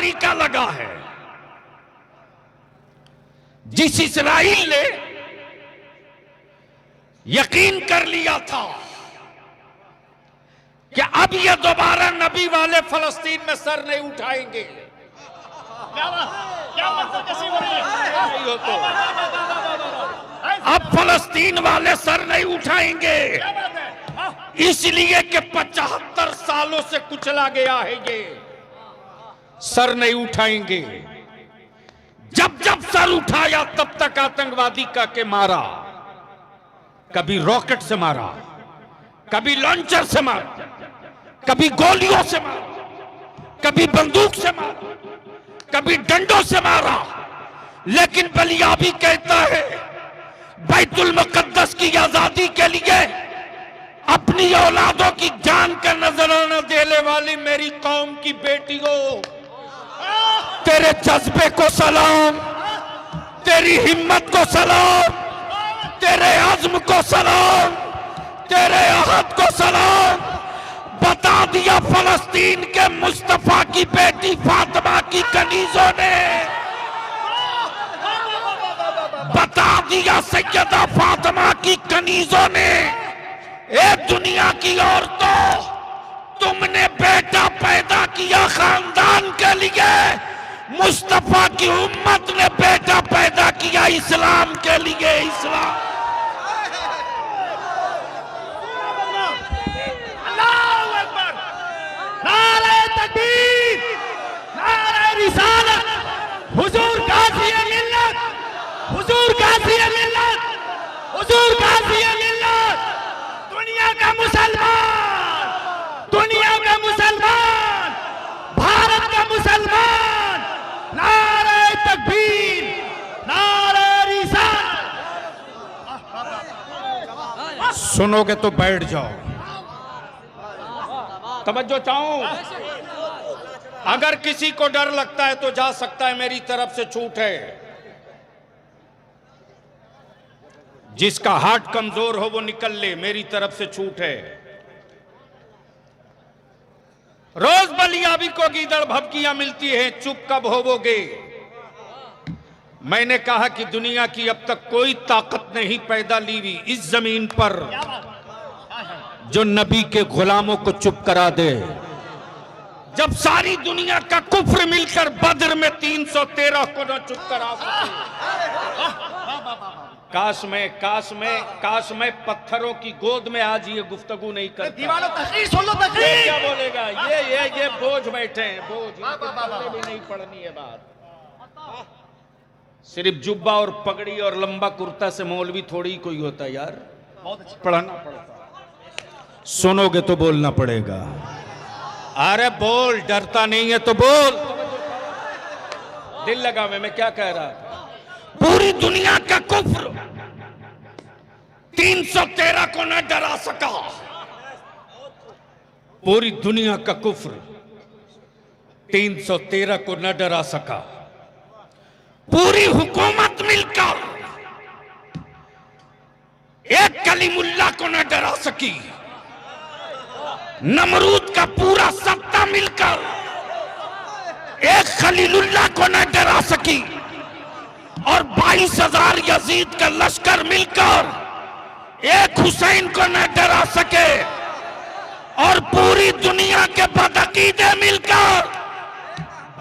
तरीका लगा है। जिस इस्राइल ने यकीन कर लिया था कि अब ये दोबारा नबी वाले फलस्तीन में सर नहीं उठाएंगे, अब फलस्तीन वाले सर नहीं उठाएंगे, इसलिए कि 75 सालों से कुचला गया है ये, सर नहीं उठाएंगे। जब जब सर उठाया तब तक आतंकवादी का के मारा, कभी रॉकेट से मारा, कभी लॉन्चर से मारा, कभी गोलियों से मारा, कभी बंदूक से मारा, कभी डंडों से मारा। लेकिन बलियाबी कहता है बैतुल मुकद्दस की आजादी के लिए अपनी औलादों की जान का नजराना देने वाली मेरी कौम की बेटियों, तेरे जज्बे को सलाम, तेरी हिम्मत को सलाम, तेरे अज़्म को सलाम, तेरे अहद को सलाम। बता दिया फलस्तीन के मुस्तफा की बेटी फातिमा की कनीजों ने, बता दिया सैयदा फातिमा की कनीजों ने, ए दुनिया की औरतों, तुमने बेटा पैदा किया खानदान के लिए, मुस्तफा की उम्मत ने बेटा पैदा किया इस्लाम के लिए। इस्लाम नारे तकबीर, नारे रिसालत, हुजूर गाज़ी मिल्लत, हुजूर गाज़ी मिल्लत, हुजूर गाज़ी मिल्लत, दुनिया का मुसलमान, दुनिया का मुसलमान, भारत का मुसलमान, नारे तकबीर, नारे रिसालत। सुनोगे तो बैठ जाओ, तवज्जो चाहूं। अगर किसी को डर लगता है तो जा सकता है, मेरी तरफ से छूट है। जिसका हार्ट कमजोर हो वो निकल ले, मेरी तरफ से छूट है। रोज बलियाबी को गीदड़ भभकियां मिलती है, चुप कब होवोगे? मैंने कहा कि दुनिया की अब तक कोई ताकत नहीं पैदा ली हुई इस जमीन पर जो नबी के गुलामों को चुप करा दे। जब सारी दुनिया का कुफ्र मिलकर बद्र में 313 को न चुप करा सके। काश मैं पत्थरों की गोद में आज ये गुफ्तगू नहीं करता। दीवानों तकरीर सुन लो, तकरीर क्या बोलेगा? ये बोझ बैठे हैं, बोझ भी नहीं पढ़नी है बात। सिर्फ जुब्बा और पगड़ी और लंबा कुर्ता से मौलवी थोड़ी कोई होता यार, पढ़ना पड़ता। सुनोगे तो बोलना पड़ेगा। अरे बोल, डरता नहीं है तो बोल। दिल लगा मैं क्या कह रहा था? पूरी दुनिया का कुफ्र 313 को न डरा सका। पूरी दुनिया का कुफ्र 313 को न डरा सका। पूरी हुकूमत मिलकर एक कलीमुल्लाह को न डरा सकी। नमरूद का पूरा सत्ता मिलकर एक खलीलुल्लाह को न डरा सकी। और 22,000 यजीद का लश्कर मिलकर एक हुसैन को न डरा सके। और पूरी दुनिया के बदअकीदे मिलकर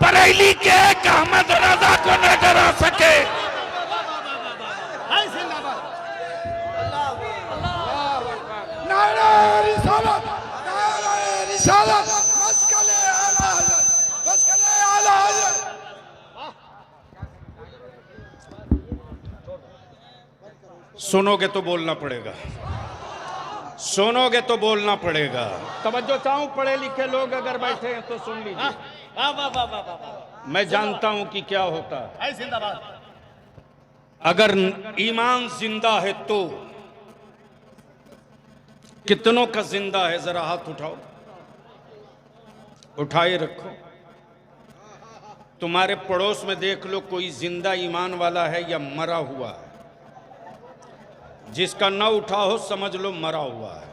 बरेली के एक अहमद रजा को न डरा सके। सुनोगे तो बोलना पड़ेगा, सुनोगे तो बोलना पड़ेगा। तवज्जो चाहूं, पढ़े लिखे लोग अगर बैठे हैं तो सुन लीजिए। मैं जानता हूं कि क्या होता है। जिंदाबाद। अगर ईमान जिंदा है तो कितनों का जिंदा है? जरा हाथ उठाओ, उठाए रखो। तुम्हारे पड़ोस में देख लो, कोई जिंदा ईमान वाला है या मरा हुआ है? जिसका न उठा हो समझ लो मरा हुआ है।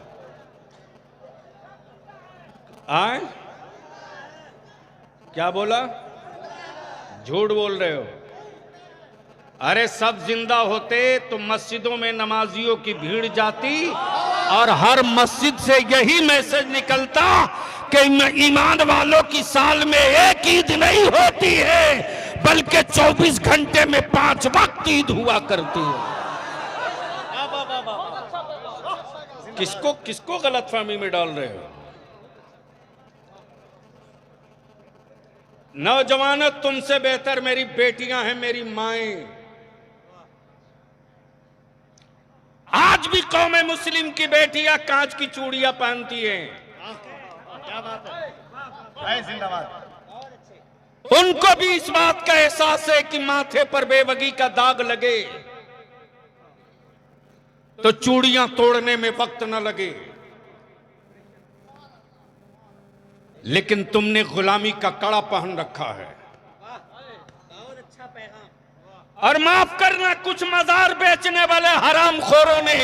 आए क्या बोला? झूठ बोल रहे हो। अरे सब जिंदा होते तो मस्जिदों में नमाजियों की भीड़ जाती और हर मस्जिद से यही मैसेज निकलता कि ईमान वालों की साल में एक ईद नहीं होती है, बल्कि 24 घंटे में 5 वक्त ईद हुआ करती है। किसको किसको गलतफहमी में डाल रहे हो? नौजवानों, तुमसे बेहतर मेरी बेटियां हैं, मेरी माएं। आज भी कौम मुस्लिम की बेटियां कांच की चूड़ियां पहनती हैं। क्या बात है, जिंदाबाद। उनको भी इस बात का एहसास है कि माथे पर बेवगी का दाग लगे तो चूड़ियां तोड़ने में वक्त न लगे। लेकिन तुमने गुलामी का कड़ा पहन रखा है। और माफ करना, कुछ मजार बेचने वाले हरामखोरों ने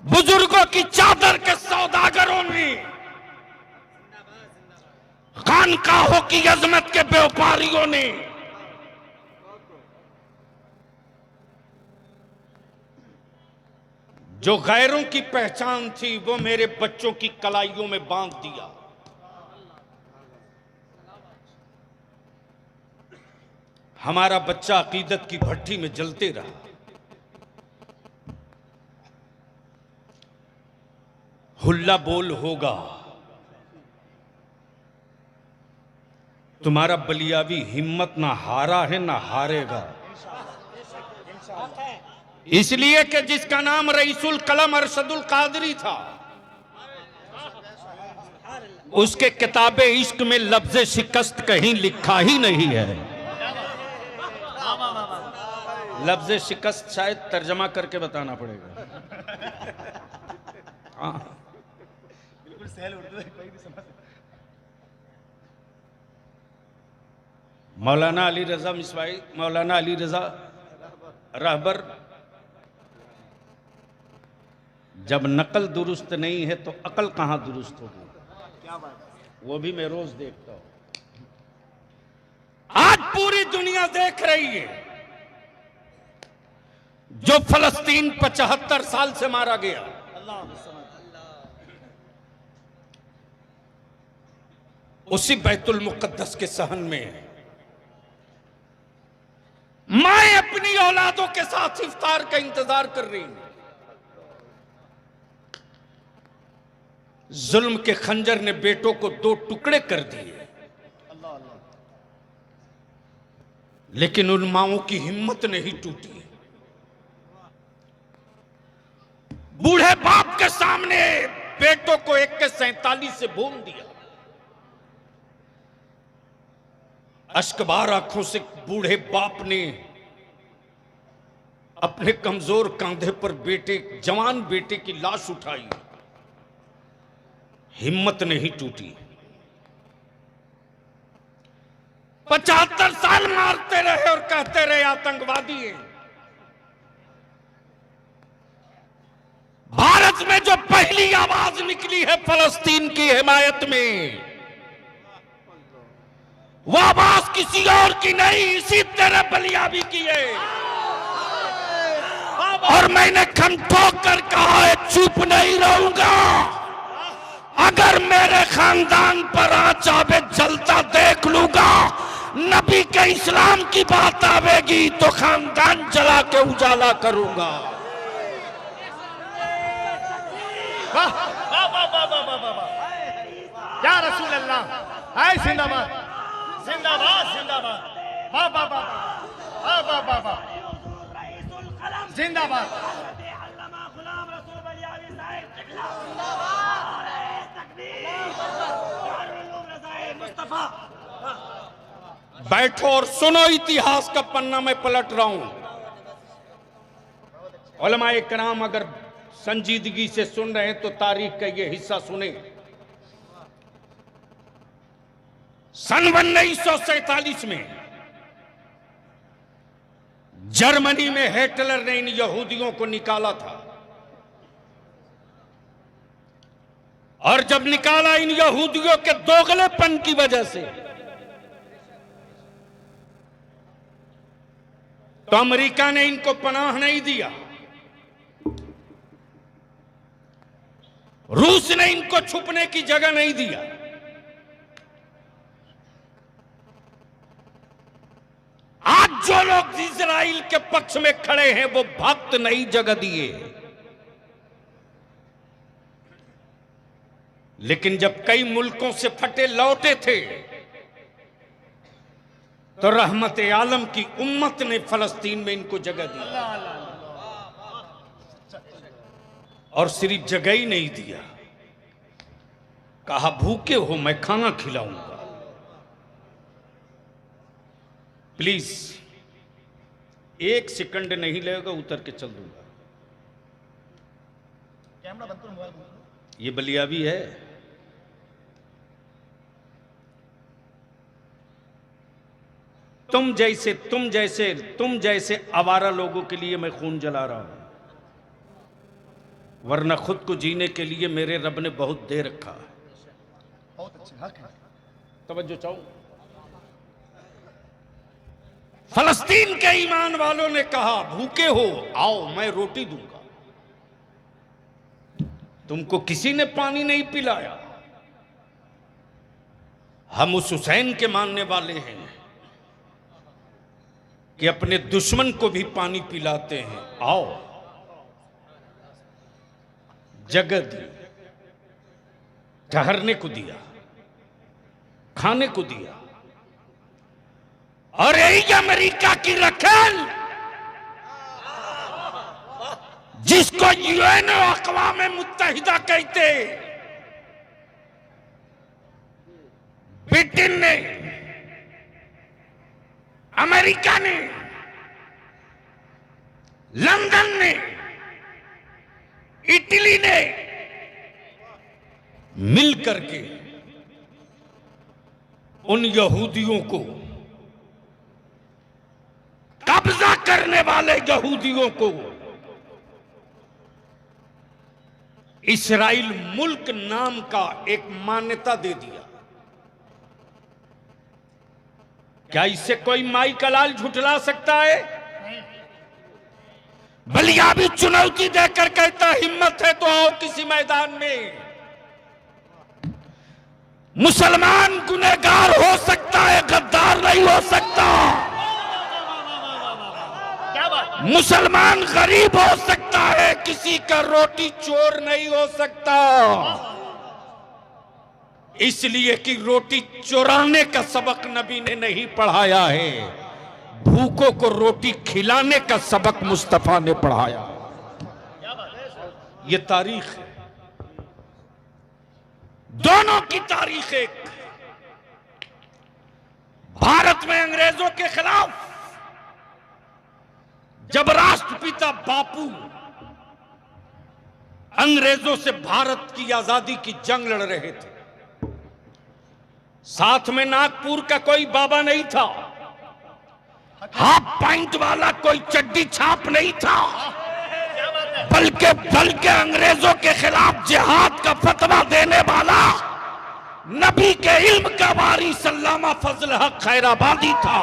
बुजुर्गों की चादर के सौदागरों ने खानकाहों की अजमत के व्यापारियों ने जो गैरों की पहचान थी वो मेरे बच्चों की कलाइयों में बांध दिया। हमारा बच्चा अकीदत की भट्टी में जलते रहा। हुल्ला बोल होगा, तुम्हारा बलियावी हिम्मत ना हारा है ना हारेगा। इसलिए कि जिसका नाम रईसुल कलम अरशदुल कादरी था, उसके किताबे इश्क में लफ्ज़े शिकस्त कहीं लिखा ही नहीं है। लफ्ज़े शिकस्त शायद तर्जमा करके बताना पड़ेगा। बिल्कुल सहल उर्दू है, कोई भी समझ। मौलाना अली रजा मिसवाई, मौलाना अली रजा रहबर, जब नकल दुरुस्त नहीं है तो अकल कहां दुरुस्त होगी? क्या बात है। वो भी मैं रोज देखता हूं। आज पूरी दुनिया देख रही है जो फलस्तीन 75 साल से मारा गया, उसी बैतुल मुकद्दस के सहन में माए अपनी औलादों के साथ इफ्तार का इंतजार कर रही हैं। जुल्म के खंजर ने बेटों को 2 टुकड़े कर दिए, लेकिन उन माओं की हिम्मत नहीं टूटी। बूढ़े बाप के सामने बेटों को AK-47 से भून दिया। अश्कबार आंखों से बूढ़े बाप ने अपने कमजोर कंधे पर जवान बेटे की लाश उठाई। हिम्मत नहीं टूटी। 75 साल मारते रहे और कहते रहे आतंकवादी हैं। भारत में जो पहली आवाज निकली है फलस्तीन की हिमायत में, वो आवाज किसी और की नहीं, इसी तरह बलियाबी की है। और मैंने खम ठोक कर कहा है, चुप नहीं रहूंगा। अगर मेरे खानदान पर आंच आवे जलता देख लूंगा। नबी के इस्लाम की बात आवेगी तो खानदान जला के उजाला करूंगा। वाह वाह वाह वाह वाह वाह वाह, या रसूल अल्लाह, हाय जिंदाबाद जिंदाबाद जिंदाबाद, वाह वाह वाह वाह वाह वाह वाह, जिंदाबाद। बैठो और सुनो, इतिहास का पन्ना मैं पलट रहा हूं। उलमाए किराम अगर संजीदगी से सुन रहे हैं तो तारीख का ये हिस्सा सुने। सन 1947 में जर्मनी में हिटलर ने इन यहूदियों को निकाला था, और जब निकाला इन यहूदियों के दोगलेपन की वजह से तो अमेरिका ने इनको पनाह नहीं दिया, रूस ने इनको छुपने की जगह नहीं दिया। आज जो लोग इजराइल के पक्ष में खड़े हैं वो भक्त नहीं जगह दिए। लेकिन जब कई मुल्कों से फटे लौटे थे तो रहमत आलम की उम्मत ने फलस्तीन में इनको जगह दी, और सिर्फ जगह ही नहीं दिया, कहा भूखे हो मैं खाना खिलाऊंगा। प्लीज 1 सेकंड नहीं लगेगा, उतर के चल दूंगा। कैमरा बंद करो, मोबाइल बंद करो। ये बलियाबी है। तुम जैसे आवारा लोगों के लिए मैं खून जला रहा हूं, वरना खुद को जीने के लिए मेरे रब ने बहुत दे रखा है। बहुत अच्छे हक है। तवज्जो चाहूं। फलस्तीन के ईमान वालों ने कहा भूखे हो आओ मैं रोटी दूंगा। तुमको किसी ने पानी नहीं पिलाया। हम उस हुसैन के मानने वाले हैं कि अपने दुश्मन को भी पानी पिलाते हैं। आओ, जगह दी, ठहरने को दिया, खाने को दिया। और यही अमेरिका की रखेल जिसको यूएन अक़वाम मुत्तहिदा कहते, ब्रिटेन ने, अमेरिका ने, लंदन ने, इटली ने मिलकर के उन यहूदियों को, कब्जा करने वाले यहूदियों को इस्राइल मुल्क नाम का एक मान्यता दे दिया। क्या इससे कोई माई का लाल झुठला सकता है? बलियाबी चुनौती देकर कहता हिम्मत है तो आओ किसी मैदान में। मुसलमान गुनहगार हो सकता है, गद्दार नहीं हो सकता। क्या बात? मुसलमान गरीब हो सकता है, किसी का रोटी चोर नहीं हो सकता। इसलिए कि रोटी चुराने का सबक नबी ने नहीं पढ़ाया है, भूखों को रोटी खिलाने का सबक मुस्तफा ने पढ़ाया। ये तारीख है, दोनों की तारीख एक। भारत में अंग्रेजों के खिलाफ जब राष्ट्रपिता बापू अंग्रेजों से भारत की आजादी की जंग लड़ रहे थे, साथ में नागपुर का कोई बाबा नहीं था, हाफ पैंट वाला कोई चड्डी छाप नहीं था, बल्कि अंग्रेजों के खिलाफ जिहाद का फतवा देने वाला नबी के इल्म का वारिस अल्लामा फजल हक खैराबादी था,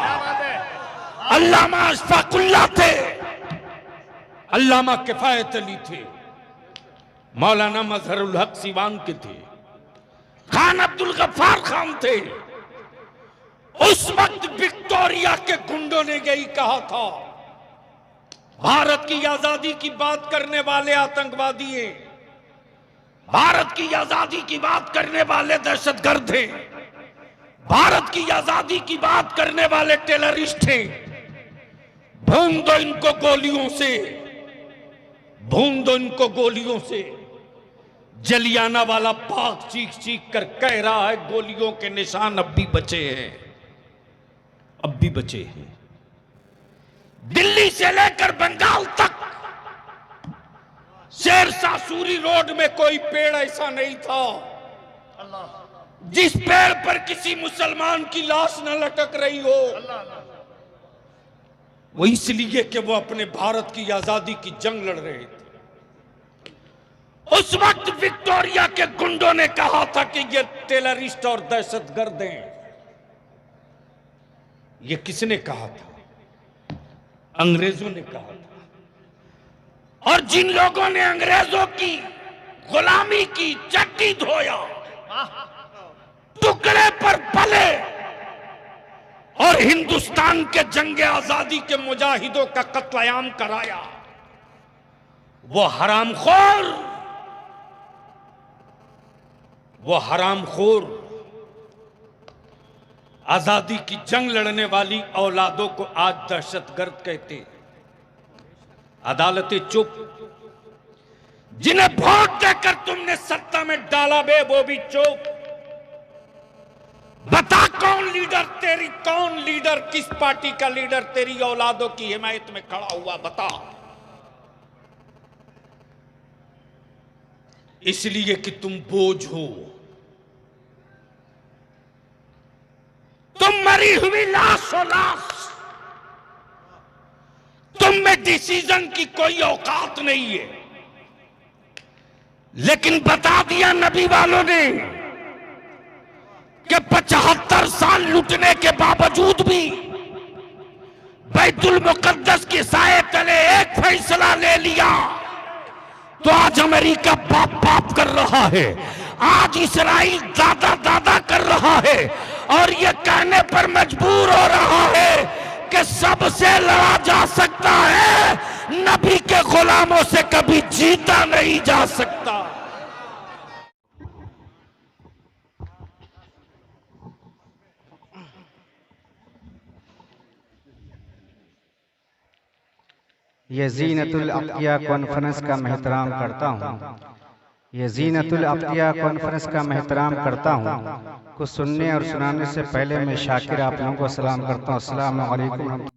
अल्लामा अशफाकुल्लाह थे, अल्लामा किफायत अली थे, मौलाना मजहरुल हक सीवान के थे, खान अब्दुल गफ्फार खान थे। उस वक्त विक्टोरिया के गुंडों ने यही कहा था, भारत की आजादी की बात करने वाले आतंकवादी हैं, भारत की आजादी की बात करने वाले दहशतगर्द हैं, भारत की आजादी की बात करने वाले टेररिस्ट हैं। भून दो इनको गोलियों से, भून दो इनको गोलियों से। जलियाना वाला बाग चीख चीख कर कह रहा है गोलियों के निशान अब भी बचे हैं, अब भी बचे हैं। दिल्ली से लेकर बंगाल तक शेरशाह सूरी रोड में कोई पेड़ ऐसा नहीं था जिस पेड़ पर किसी मुसलमान की लाश न लटक रही हो। वो इसलिए कि वो अपने भारत की आजादी की जंग लड़ रहे थे। उस वक्त विक्टोरिया के गुंडों ने कहा था कि ये टेररिस्ट और दहशतगर्द हैं। ये किसने कहा था? अंग्रेजों ने कहा था। और जिन लोगों ने अंग्रेजों की गुलामी की, चट्टी धोया, टुकड़े पर पले और हिंदुस्तान के जंगे आजादी के मुजाहिदों का कत्लेआम कराया, वो हरामखोर आजादी की जंग लड़ने वाली औलादों को आज दहशतगर्द कहते। अदालतें चुप। जिन्हें वोट देकर तुमने सत्ता में डाला बे, वो भी चुप। बता कौन लीडर किस पार्टी का लीडर तेरी औलादों की हिमायत में खड़ा हुआ, बता। इसलिए कि तुम बोझ हो, तुम मरी हुई लाश हो, लाश। तुम में डिसीजन की कोई औकात नहीं है। लेकिन बता दिया नबी वालों ने कि 75 साल लुटने के बावजूद भी बैतुल मुकद्दस के साए तले एक फैसला ले लिया, तो आज अमेरिका बाप बाप कर रहा है, आज इस्राइल दादा दादा कर रहा है, और ये कहने पर मजबूर हो रहा है कि सबसे लड़ा जा सकता है, नबी के गुलामों से कभी जीता नहीं जा सकता। ये ज़ीनतुल अक़िया कॉन्फ्रेंस का मैं एहतराम करता हूँ। ये ज़ीनतुल अक़िया कॉन्फ्रेंस का मैं एहतराम करता हूँ। कुछ सुनने और सुनाने से पहले मैं शाकिर आप लोगों को सलाम करता हूँ। अस्सलामु अलैकुम।